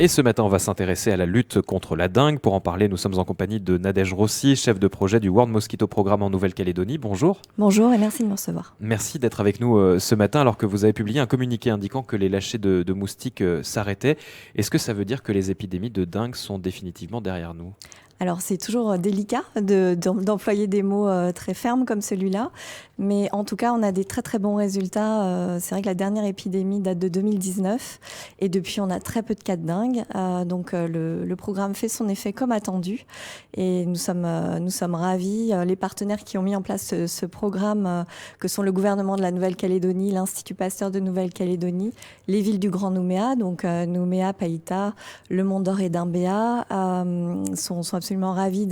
Et ce matin, on va s'intéresser à la lutte contre la dengue. Pour en parler, nous sommes en compagnie de Nadège Rossi, chef de projet du World Mosquito Programme en Nouvelle-Calédonie. Bonjour. Bonjour et merci de me recevoir. Merci d'être avec nous ce matin alors que vous avez publié un communiqué indiquant que les lâchers de moustiques s'arrêtaient. Est-ce que ça veut dire que les épidémies de dengue sont définitivement derrière nous ? Alors c'est toujours délicat d'employer des mots très fermes comme celui-là, mais en tout cas on a des très très bons résultats. C'est vrai que la dernière épidémie date de 2019 et depuis on a très peu de cas de dengue, donc le programme fait son effet comme attendu et nous sommes ravis. Les partenaires qui ont mis en place ce programme, que sont le gouvernement de la Nouvelle-Calédonie, l'Institut Pasteur de Nouvelle-Calédonie, les villes du Grand Nouméa, donc Nouméa, Païta, Le Mont-d'Or et Dimbéa, sont absolument ravis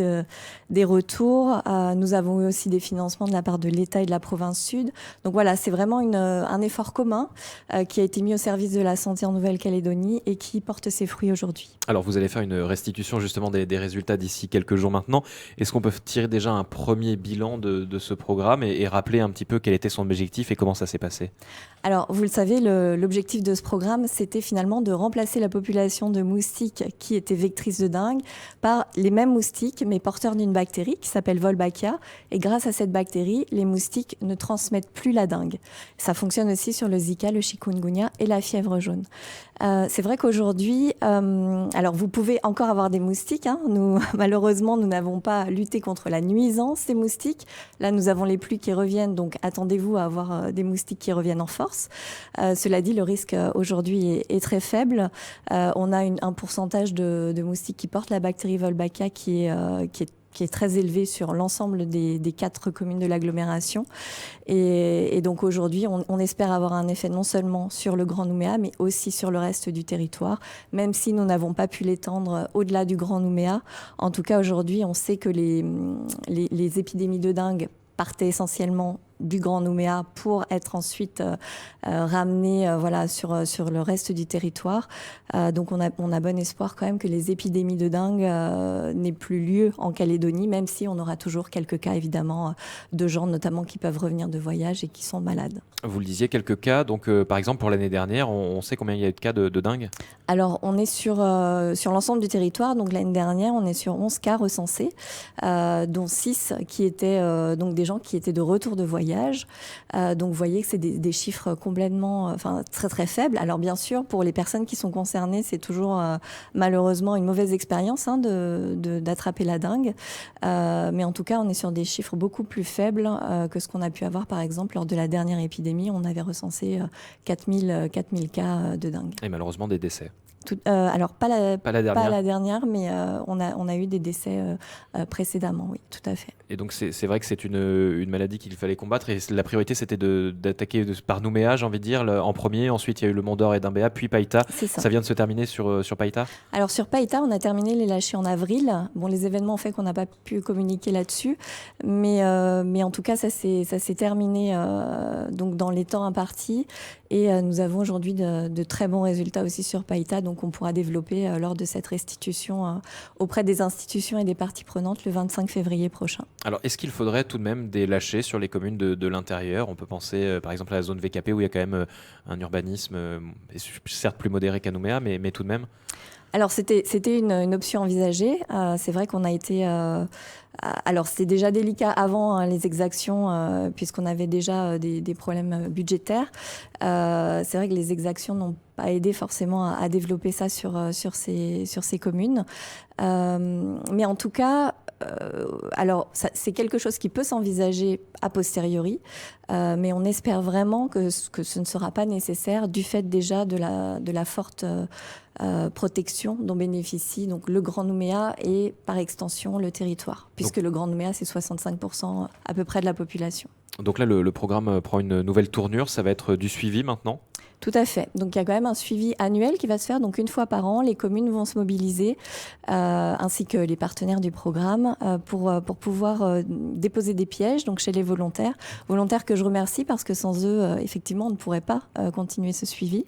des retours. Nous avons eu aussi des financements de la part de l'État et de la province sud. Donc voilà, c'est vraiment un effort commun qui a été mis au service de la santé en Nouvelle-Calédonie et qui porte ses fruits aujourd'hui. Alors vous allez faire une restitution justement des résultats d'ici quelques jours maintenant. Est-ce qu'on peut tirer déjà un premier bilan de ce programme et rappeler un petit peu quel était son objectif et comment ça s'est passé ? Alors, vous le savez, l'objectif de ce programme, c'était finalement de remplacer la population de moustiques qui étaient vectrices de dengue par les mêmes moustiques, mais porteurs d'une bactérie qui s'appelle Wolbachia. Et grâce à cette bactérie, les moustiques ne transmettent plus la dengue. Ça fonctionne aussi sur le Zika, le chikungunya et la fièvre jaune. C'est vrai qu'aujourd'hui, alors vous pouvez encore avoir des moustiques. Nous, malheureusement, nous n'avons pas lutté contre la nuisance des moustiques. Là, nous avons les pluies qui reviennent, donc attendez-vous à avoir des moustiques qui reviennent en force. Cela dit, le risque aujourd'hui est très faible. On a un pourcentage de moustiques qui portent la bactérie Wolbachia qui est très élevé sur l'ensemble des 4 communes de l'agglomération. Et donc aujourd'hui, on espère avoir un effet non seulement sur le Grand Nouméa, mais aussi sur le reste du territoire, même si nous n'avons pas pu l'étendre au-delà du Grand Nouméa. En tout cas, aujourd'hui, on sait que les épidémies de dengue partaient essentiellement du Grand Nouméa pour être ensuite ramenés sur le reste du territoire. Donc on a bon espoir quand même que les épidémies de dengue n'aient plus lieu en Calédonie, même si on aura toujours quelques cas évidemment de gens notamment qui peuvent revenir de voyage et qui sont malades. Vous le disiez, quelques cas. Donc par exemple pour l'année dernière, on sait combien il y a eu de cas de dengue ? Alors on est sur l'ensemble du territoire. Donc l'année dernière, on est sur 11 cas recensés, dont 6 qui étaient donc des gens qui étaient de retour de voyage. Donc vous voyez que c'est des chiffres complètement, très très faibles. Alors bien sûr, pour les personnes qui sont concernées, c'est toujours malheureusement une mauvaise expérience d'attraper la dengue. Mais en tout cas, on est sur des chiffres beaucoup plus faibles que ce qu'on a pu avoir par exemple lors de la dernière épidémie. On avait recensé 4000 cas de dengue. Et malheureusement des décès. Alors pas la dernière, mais on a eu des décès précédemment, oui, tout à fait. Et donc c'est vrai que c'est une maladie qu'il fallait combattre et la priorité c'était d'attaquer par Nouméa, j'ai envie de dire, en premier. Ensuite il y a eu le Mont-d'Or et Dimbéa, puis Païta. C'est ça. Ça vient de se terminer sur Païta ? Alors sur Païta, on a terminé les lâchers en avril. Bon, les événements ont fait qu'on n'a pas pu communiquer là-dessus, mais en tout cas ça s'est terminé donc dans les temps impartis. Et nous avons aujourd'hui de très bons résultats aussi sur Païta, donc on pourra développer lors de cette restitution auprès des institutions et des parties prenantes le 25 février prochain. Alors, est-ce qu'il faudrait tout de même des lâchers sur les communes de l'intérieur ? On peut penser par exemple à la zone VKP où il y a quand même un urbanisme certes plus modéré qu'à Nouméa, mais tout de même. Alors c'était une option envisagée. C'est vrai qu'on a été... alors c'était déjà délicat avant les exactions puisqu'on avait déjà des problèmes budgétaires. C'est vrai que les exactions n'ont pas aidé forcément à développer ça sur ces communes. Mais en tout cas... alors, c'est quelque chose qui peut s'envisager a posteriori, mais on espère vraiment que ce ne sera pas nécessaire du fait déjà de la forte protection dont bénéficie donc le Grand Nouméa et par extension le territoire, puisque le Grand Nouméa c'est 65% à peu près de la population. Donc là, le programme prend une nouvelle tournure, ça va être du suivi maintenant ? Tout à fait. Donc il y a quand même un suivi annuel qui va se faire. Donc une fois par an, les communes vont se mobiliser, ainsi que les partenaires du programme, pour pouvoir déposer des pièges donc chez les volontaires que je remercie parce que sans eux, effectivement, on ne pourrait pas continuer ce suivi.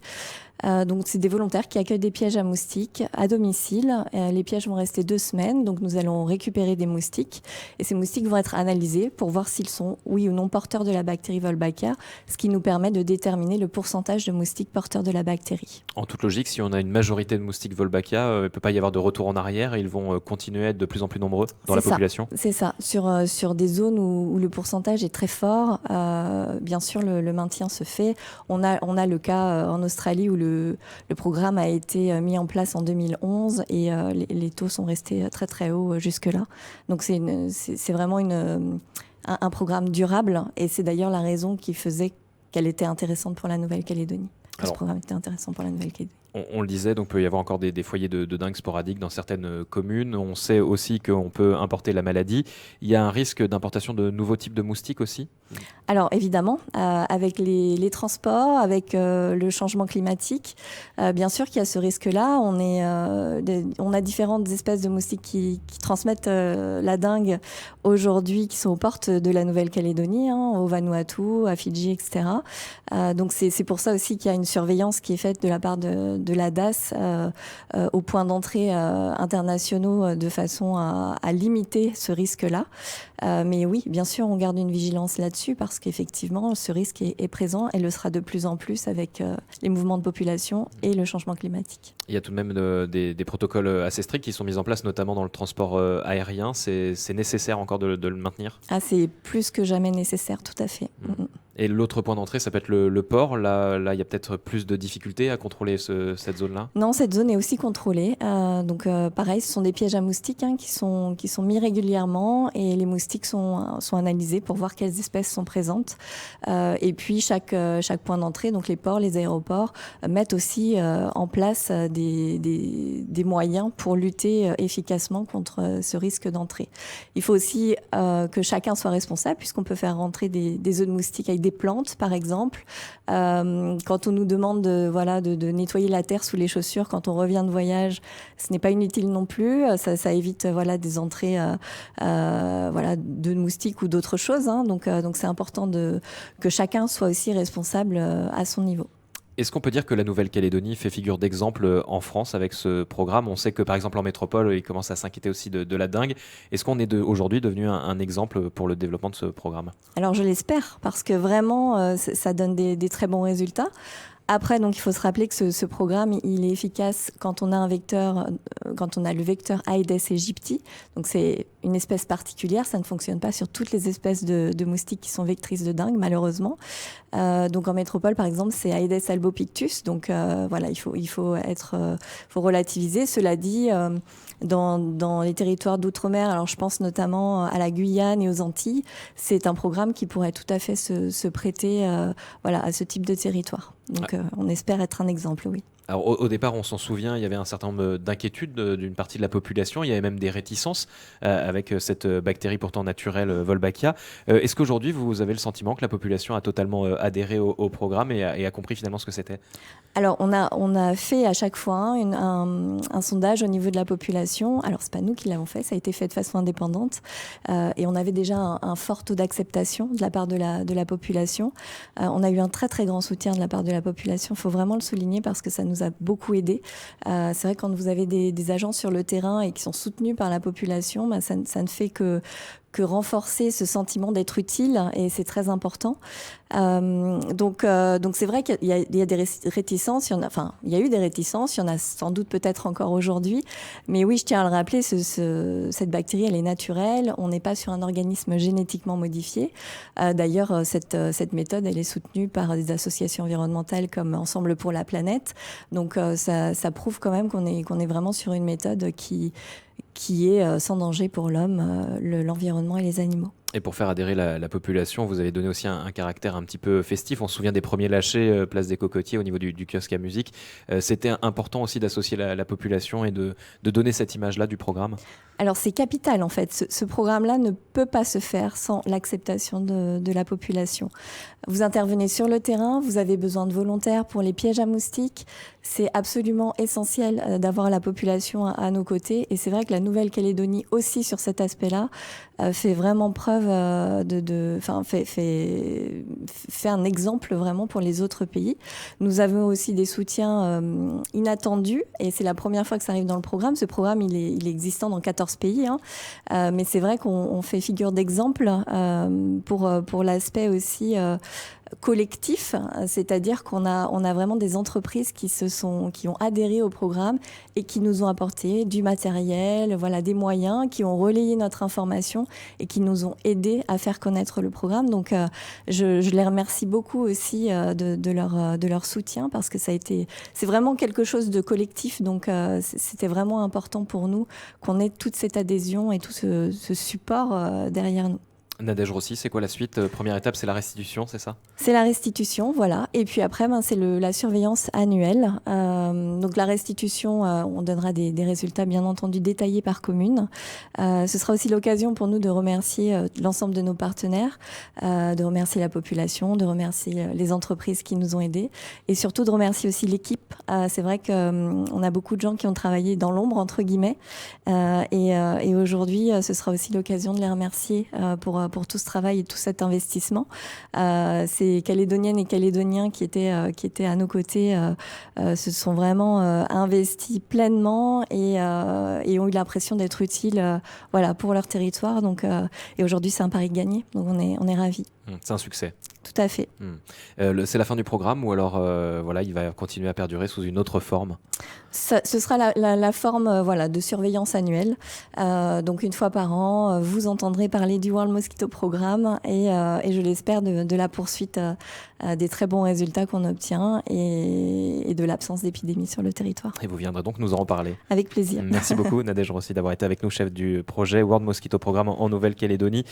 Donc c'est des volontaires qui accueillent des pièges à moustiques à domicile. Les pièges vont rester 2 semaines, donc nous allons récupérer des moustiques et ces moustiques vont être analysés pour voir s'ils sont oui ou non porteurs de la bactérie Wolbachia, ce qui nous permet de déterminer le pourcentage de moustiques porteurs de la bactérie. En toute logique, si on a une majorité de moustiques Wolbachia, il ne peut pas y avoir de retour en arrière et ils vont continuer à être de plus en plus nombreux dans la population. C'est ça. Sur des zones où le pourcentage est très fort, bien sûr, le maintien se fait. On a le cas en Australie où le programme a été mis en place en 2011 et les taux sont restés très très hauts jusque-là. Donc c'est vraiment un programme durable et c'est d'ailleurs la raison qui faisait qu'elle était intéressante pour la Nouvelle-Calédonie. Ce programme était intéressant pour la Nouvelle-Calédonie. On le disait, donc il peut y avoir encore des foyers de dingue sporadiques dans certaines communes. On sait aussi qu'on peut importer la maladie. Il y a un risque d'importation de nouveaux types de moustiques aussi ? Alors évidemment, avec les transports, avec le changement climatique, bien sûr qu'il y a ce risque-là. On a différentes espèces de moustiques qui transmettent la dengue aujourd'hui, qui sont aux portes de la Nouvelle-Calédonie, au Vanuatu, à Fidji, etc. Donc c'est pour ça aussi qu'il y a une surveillance qui est faite de la part de la DAS aux points d'entrée internationaux de façon à limiter ce risque-là. Mais oui, bien sûr, on garde une vigilance là-dessus parce qu'effectivement, ce risque est présent et le sera de plus en plus avec les mouvements de population et le changement climatique. Il y a tout de même des protocoles assez stricts qui sont mis en place, notamment dans le transport aérien. C'est nécessaire encore de le maintenir ? C'est plus que jamais nécessaire, tout à fait. Et l'autre point d'entrée, ça peut être le port. Là, il y a peut-être plus de difficultés à contrôler cette zone-là ? Non, cette zone est aussi contrôlée. Donc, pareil, ce sont des pièges à moustiques qui sont mis régulièrement et les moustiques sont analysés pour voir quelles espèces sont présentes. Et puis, chaque point d'entrée, donc les ports, les aéroports, mettent aussi en place des moyens pour lutter efficacement contre ce risque d'entrée. Il faut aussi que chacun soit responsable puisqu'on peut faire rentrer des œufs de moustiques avec des plantes, par exemple. Quand on nous demande de nettoyer la terre sous les chaussures quand on revient de voyage, ce n'est pas inutile non plus. Ça évite des entrées de moustiques ou d'autres choses. Donc c'est important que chacun soit aussi responsable à son niveau. Est-ce qu'on peut dire que la Nouvelle-Calédonie fait figure d'exemple en France avec ce programme ? On sait que par exemple en métropole, ils commencent à s'inquiéter aussi de la dengue. Est-ce qu'on est aujourd'hui devenu un exemple pour le développement de ce programme ? Alors je l'espère, parce que vraiment, ça donne des très bons résultats. Après, donc, il faut se rappeler que ce programme, il est efficace quand on a le vecteur Aedes aegypti. Donc, c'est une espèce particulière. Ça ne fonctionne pas sur toutes les espèces de moustiques qui sont vectrices de dengue, malheureusement. Donc, en métropole, par exemple, c'est Aedes albopictus. Donc, il faut relativiser. Cela dit, dans les territoires d'outre-mer, alors je pense notamment à la Guyane et aux Antilles, c'est un programme qui pourrait tout à fait se prêter à ce type de territoire. Donc on espère être un exemple, oui. Alors au départ, on s'en souvient, il y avait un certain nombre d'inquiétudes d'une partie de la population, il y avait même des réticences avec cette bactérie pourtant naturelle Wolbachia. Est-ce qu'aujourd'hui, vous avez le sentiment que la population a totalement adhéré au programme et a compris finalement ce que c'était ? Alors on a fait à chaque fois un sondage au niveau de la population. Alors c'est pas nous qui l'avons fait, ça a été fait de façon indépendante et on avait déjà un fort taux d'acceptation de la part de la population. On a eu un très très grand soutien de la part de la population, il faut vraiment le souligner parce que ça nous a beaucoup aidé. C'est vrai que quand vous avez des agents sur le terrain et qui sont soutenus par la population, ça ne fait que renforcer ce sentiment d'être utile et c'est très important. Donc c'est vrai qu'il y a des réticences, il y a eu des réticences, il y en a sans doute peut-être encore aujourd'hui, mais oui, je tiens à le rappeler, cette bactérie, elle est naturelle, on n'est pas sur un organisme génétiquement modifié. D'ailleurs, cette méthode, elle est soutenue par des associations environnementales comme Ensemble pour la planète, donc ça prouve quand même qu'on est vraiment sur une méthode qui est sans danger pour l'homme, l'environnement et les animaux. Et pour faire adhérer la population, vous avez donné aussi un caractère un petit peu festif. On se souvient des premiers lâchers place des Cocotiers au niveau du kiosque à musique. C'était important aussi d'associer la population et de donner cette image-là du programme. Alors c'est capital en fait. Ce programme-là ne peut pas se faire sans l'acceptation de la population. Vous intervenez sur le terrain, vous avez besoin de volontaires pour les pièges à moustiques, C'est absolument essentiel d'avoir la population à nos côtés. Et c'est vrai que la Nouvelle-Calédonie aussi sur cet aspect-là fait vraiment preuve fait un exemple vraiment pour les autres pays. Nous avons aussi des soutiens inattendus et c'est la première fois que ça arrive dans le programme. Ce programme, il est existant dans 14 pays, hein. Mais c'est vrai qu'on fait figure d'exemple pour l'aspect aussi collectif, c'est-à-dire qu'on a vraiment des entreprises qui ont adhéré au programme et qui nous ont apporté du matériel, voilà, des moyens, qui ont relayé notre information et qui nous ont aidés à faire connaître le programme. Donc, je les remercie beaucoup aussi de leur soutien parce que c'est vraiment quelque chose de collectif. Donc, c'était vraiment important pour nous qu'on ait toute cette adhésion et tout ce support derrière nous. Nadège Rossi, c'est quoi la suite? Première étape, c'est la restitution, c'est ça? C'est la restitution, voilà. Et puis après, c'est la surveillance annuelle. Donc la restitution, on donnera des résultats bien entendu détaillés par commune. Ce sera aussi l'occasion pour nous de remercier l'ensemble de nos partenaires, de remercier la population, de remercier les entreprises qui nous ont aidés et surtout de remercier aussi l'équipe. C'est vrai qu'on a beaucoup de gens qui ont travaillé dans l'ombre, entre guillemets. Et aujourd'hui, ce sera aussi l'occasion de les remercier pour tout ce travail et tout cet investissement. Ces Calédoniennes et Calédoniens qui étaient à nos côtés se sont vraiment investis pleinement et ont eu l'impression d'être utiles voilà, pour leur territoire. Donc, et aujourd'hui, c'est un pari gagné. Donc, on est ravis. C'est un succès. Tout à fait. C'est la fin du programme ou alors voilà, il va continuer à perdurer sous une autre forme? Ce sera la forme voilà, de surveillance annuelle. Donc une fois par an, vous entendrez parler du World Mosquito Programme et je l'espère de la poursuite des très bons résultats qu'on obtient et de l'absence d'épidémie sur le territoire. Et vous viendrez donc nous en reparler. Avec plaisir. Merci beaucoup Nadège Rossi d'avoir été avec nous, chef du projet World Mosquito Programme en Nouvelle-Calédonie.